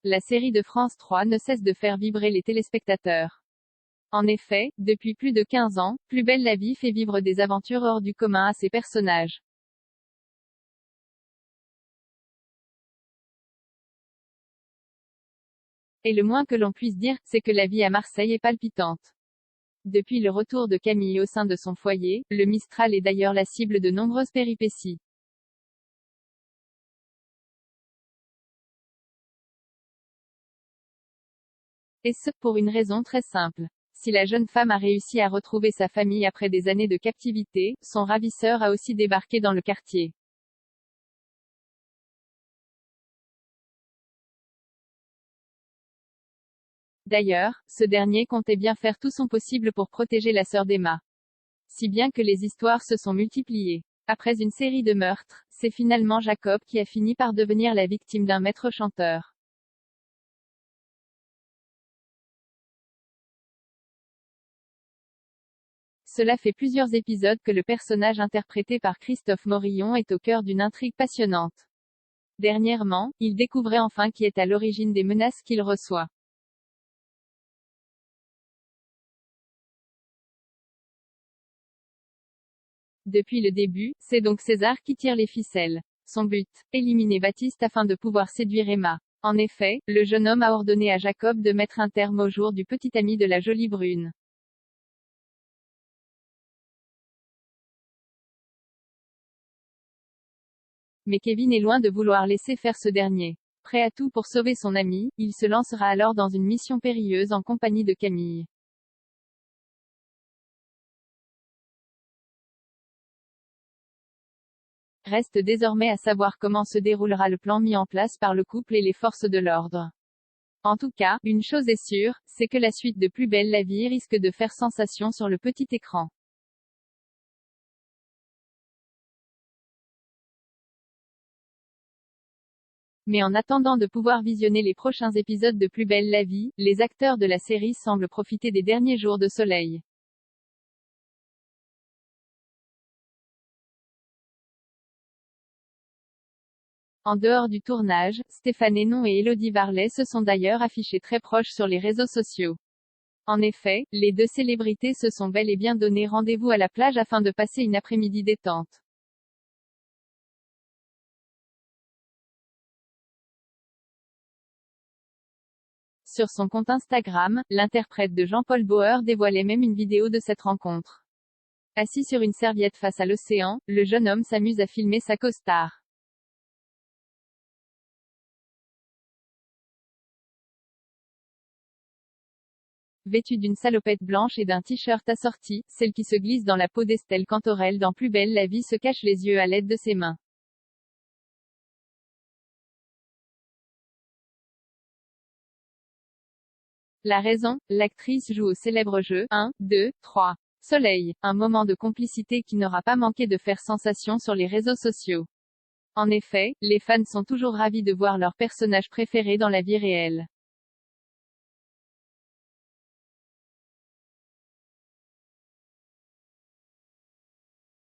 la série de France 3 ne cesse de faire vibrer les téléspectateurs. En effet, depuis plus de 15 ans, Plus belle la vie fait vivre des aventures hors du commun à ses personnages. Et le moins que l'on puisse dire, c'est que la vie à Marseille est palpitante. Depuis le retour de Camille au sein de son foyer, le Mistral est d'ailleurs la cible de nombreuses péripéties. Et ce, pour une raison très simple. Si la jeune femme a réussi à retrouver sa famille après des années de captivité, son ravisseur a aussi débarqué dans le quartier. D'ailleurs, ce dernier comptait bien faire tout son possible pour protéger la sœur d'Emma. Si bien que les histoires se sont multipliées. Après une série de meurtres, c'est finalement Jacob qui a fini par devenir la victime d'un maître chanteur. Cela fait plusieurs épisodes que le personnage interprété par Christophe Morillon est au cœur d'une intrigue passionnante. Dernièrement, il découvrait enfin qui est à l'origine des menaces qu'il reçoit. Depuis le début, c'est donc César qui tire les ficelles. Son but, éliminer Baptiste afin de pouvoir séduire Emma. En effet, le jeune homme a ordonné à Jacob de mettre un terme au jour du petit ami de la jolie brune. Mais Kevin est loin de vouloir laisser faire ce dernier. Prêt à tout pour sauver son ami, il se lancera alors dans une mission périlleuse en compagnie de Camille. Reste désormais à savoir comment se déroulera le plan mis en place par le couple et les forces de l'ordre. En tout cas, une chose est sûre, c'est que la suite de Plus belle la vie risque de faire sensation sur le petit écran. Mais en attendant de pouvoir visionner les prochains épisodes de Plus belle la vie, les acteurs de la série semblent profiter des derniers jours de soleil. En dehors du tournage, Stéphane Hénon et Élodie Varlet se sont d'ailleurs affichés très proches sur les réseaux sociaux. En effet, les deux célébrités se sont bel et bien donné rendez-vous à la plage afin de passer une après-midi détente. Sur son compte Instagram, l'interprète de Jean-Paul Bauer dévoilait même une vidéo de cette rencontre. Assis sur une serviette face à l'océan, le jeune homme s'amuse à filmer sa costard. Vêtue d'une salopette blanche et d'un t-shirt assorti, celle qui se glisse dans la peau d'Estelle Cantorel dans Plus belle la vie se cache les yeux à l'aide de ses mains. La raison, l'actrice joue au célèbre jeu 1, 2, 3. Soleil, un moment de complicité qui n'aura pas manqué de faire sensation sur les réseaux sociaux. En effet, les fans sont toujours ravis de voir leur personnage préféré dans la vie réelle.